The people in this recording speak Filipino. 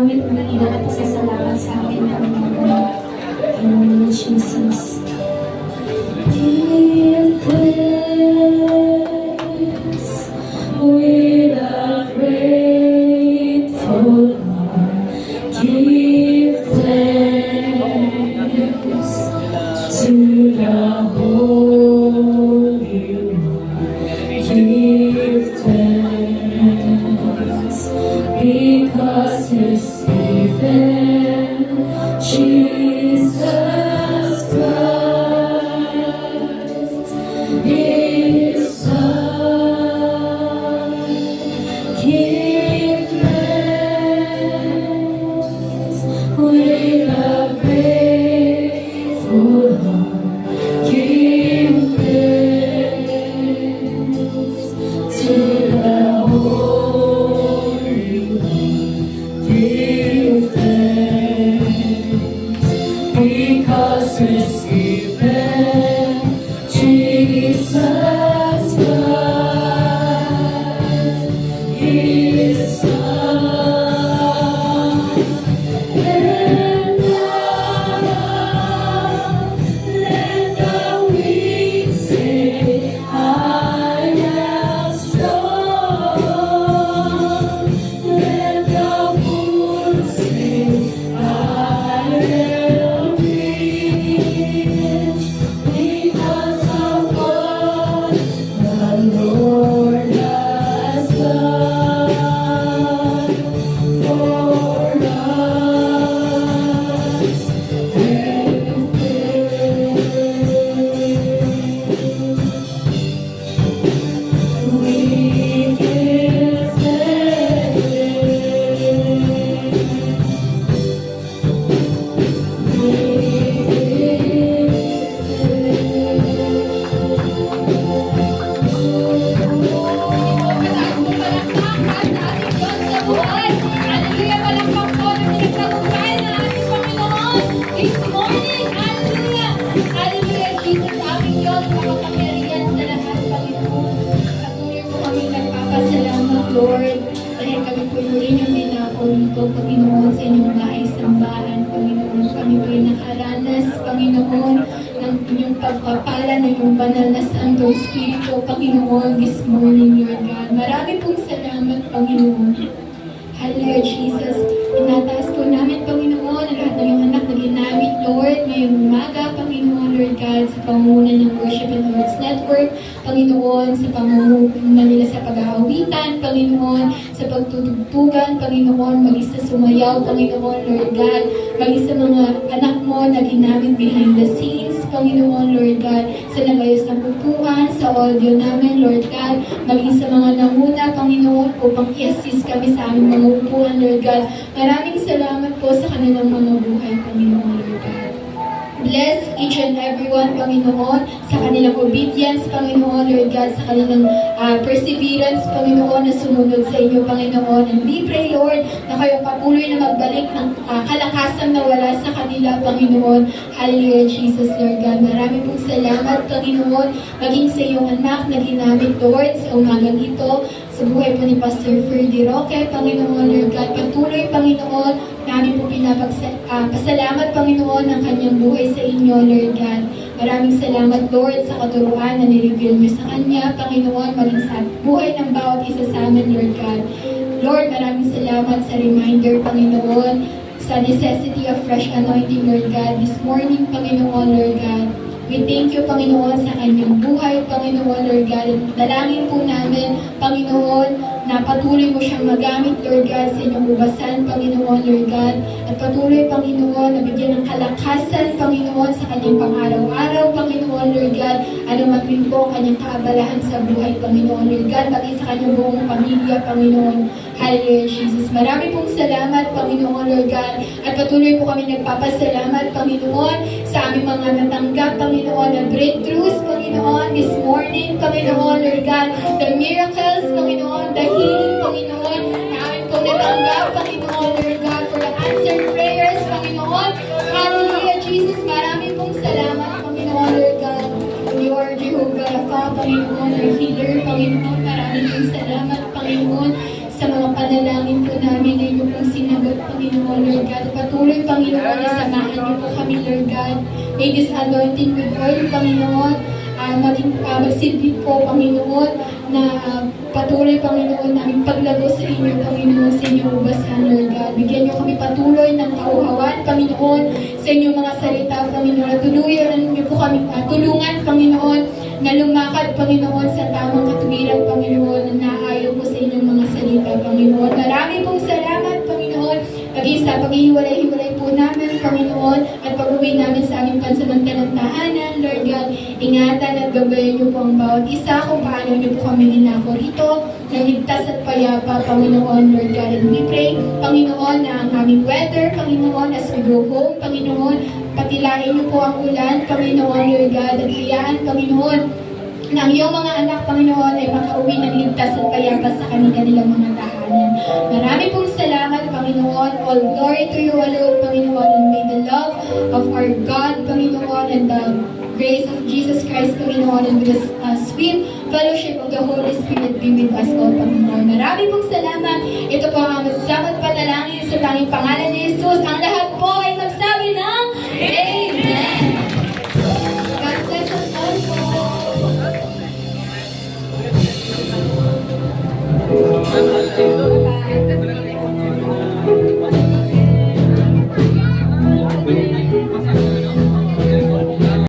namin umiiyak at pasasalamat sa akin, Panginoon. In Jesus. Give thanks with a grateful heart. Give thanks to the Holy One. Give thanks because He's given Jesus Christ, His Son. Give thanks with a grateful heart. Give thanks to the Holy One. Give thanks because He's given Jesus Christ, His Son. And now, let the weak say, I am strong. Let the poor say, I am rich, because of what the Lord has done for us. We give Hallelujah! Palakpak po ng pinagtagumpayan ng ating Panginoon this morning. Hallelujah! Hallelujah! Jesus, aming Diyos, makapangyarihan sa lahat, Panginoon. Patuloy po kami nagpapasalamat, Lord, dahil kami po muli niyong dinako dito, Panginoon, sa inyong bahay sambahan, Panginoon. Kami po yung nakaranas, Panginoon, ng inyong pagpapala ng inyong banal na Santo Espiritu, Panginoon, this morning, Lord God. Marami pong salamat, Panginoon. Hallelujah, Jesus. Inataas po namin, Panginoon, ang lahat ng iyong anak na ginamit, Lord, ngayong umaga, Panginoon, Lord God, sa pangunguna ng Worship and Words Network, Panginoon, sa pangunguna nila sa pag-aawitan, Panginoon, sa pagtutugtugan, Panginoon, maging sa sumayaw, Panginoon, Lord God, maging sa mga anak mo na ginamit behind the scenes, Panginoon, Lord God, sa nagayos ng upuan, sa audio namin, Lord God, maging sa mga nanguna, Panginoon, upang i-assist kami sa aming mga upuan, Lord God. Maraming salamat po sa kanilang mga buhay, Panginoon, Lord God. Bless each and everyone, Panginoon, sa kanilang obedience, Panginoon, Lord God, sa kanilang perseverance, Panginoon, na sumunod sa inyo, Panginoon. And we pray, Lord, na kayo patuloy na magbalik ng kalakasan na wala sa kanila, Panginoon. Hallelujah, Jesus, Lord God. Marami pong salamat, Panginoon, maging sa iyong anak na ginamit, Lord, sa umagang ito, sa buhay po ni Pastor Ferdy Roque, Panginoon, Lord God. Patuloy, Panginoon, namin po pasalamat, Panginoon, ang kanyang buhay sa inyo, Lord God. Maraming salamat, Lord, sa katuruan na nireveal mo sa kanya, Panginoon, maging sa buhay ng bawat isa sa amin, Lord God. Lord, maraming salamat sa reminder, Panginoon, sa necessity of fresh anointing, Lord God. This morning, Panginoon, Lord God, we thank you, Panginoon, sa kanyang buhay, Panginoon, Lord God. At dalangin po namin, Panginoon, na patuloy mo siyang magamit, Lord God, sa inyong ubasan, Panginoon, Lord God. At patuloy, Panginoon, na bigyan ng kalakasan, Panginoon, sa kanyang pang-araw-araw, Panginoon, Lord God. Ano man din po ang kanyang kaabalahan sa buhay, Panginoon, Lord God, pati sa kanyang buong pamilya, Panginoon. Hallelujah, Jesus. Marami pong salamat, Panginoon, Lord God. At patuloy po kami nagpapasalamat, Panginoon, sa aming mga natanggap, Panginoon, na breakthroughs, Panginoon, this morning, Panginoon, Lord God. The miracles, Panginoon, the healing, Panginoon, na aming po natanggap, Panginoon, Lord God, for the answered prayers, Panginoon. Hallelujah, Jesus. Marami pong salamat, Panginoon, Lord God. You are Jehovah Rapha, Panginoon, our healer, Panginoon. Marami pong salamat, Panginoon, sa mga panalangin po namin na inyo pong sinagot, Panginoon. Panginoon, Lord God. Patuloy, Panginoon, na samahan niyo po kami, Lord God. May this anointing with oil, Panginoon. Magsilbi po, Panginoon, na patuloy, Panginoon, namin paglago sa inyo, Panginoon, sa inyong ubasan, Lord God. Bigyan niyo kami patuloy ng kauhawan, Panginoon, sa inyong mga salita, Panginoon. At tuluyan niyo po kami, tulungan, Panginoon, na lumakad, Panginoon, sa tamang katuwiran, Panginoon, na naayon po sa inyong mga salita, Panginoon. Marami pong salamat, Panginoon, maging sa paghihiwalay-hiwalay po namin, Panginoon, at pag-uwi namin sa aming pansamantalang tahanan, Lord God, ingatan at gabayan niyo po ang bawat isa kung paano niyo po kami ninako rito, na ligtas at payapa, Panginoon, Lord God. And we pray, Panginoon, na ang aming weather, Panginoon, as we go home, Panginoon, patilain niyo po ang ulan, Panginoon, Lord God, at hayaan, Panginoon, na ang iyong mga anak, Panginoon, ay makauwi ng ligtas at payapa sa kanilang mga tahanan. Marami pong salamat, Panginoon. All glory to you alone, Panginoon, and may the love of our God, Panginoon, and the grace of Jesus Christ, Panginoon, and with the sweet fellowship of the Holy Spirit be with us all, Panginoon. Marami pong salamat. Ito po ang masasamot panalangin sa tanging pangalan ni Jesus. Ang lahat po ay magsabi ng Amen. God bless us all po.